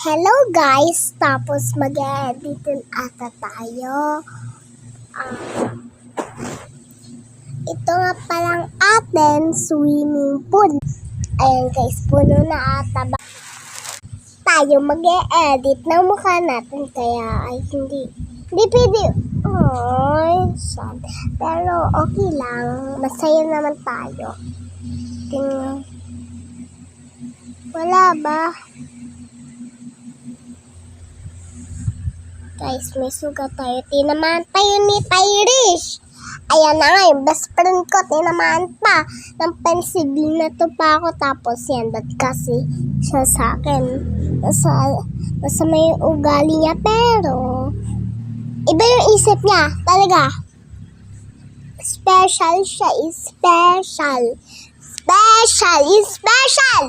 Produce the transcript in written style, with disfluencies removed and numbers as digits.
Hello guys, tapos mag-e-edit ata tayo. Ito nga palang atin swimming pool. Ayan guys, puno na ata ba tayo mag-e-edit ng mukha natin, kaya ay hindi pwede. Ay, sad. Pero okay lang, masaya naman tayo. Tingnan. Wala ba? Guys, may sugat tayo. Tinamaan tayo ni Tyrish. Ayan na nga, yung best friend ko, tinamaan pa. Ng pencil na to pa ako. Tapos yan, ba't kasi siya sa akin? Nasa may ugali niya, pero iba yung isip niya. Talaga. Special siya. Special. Special. Special.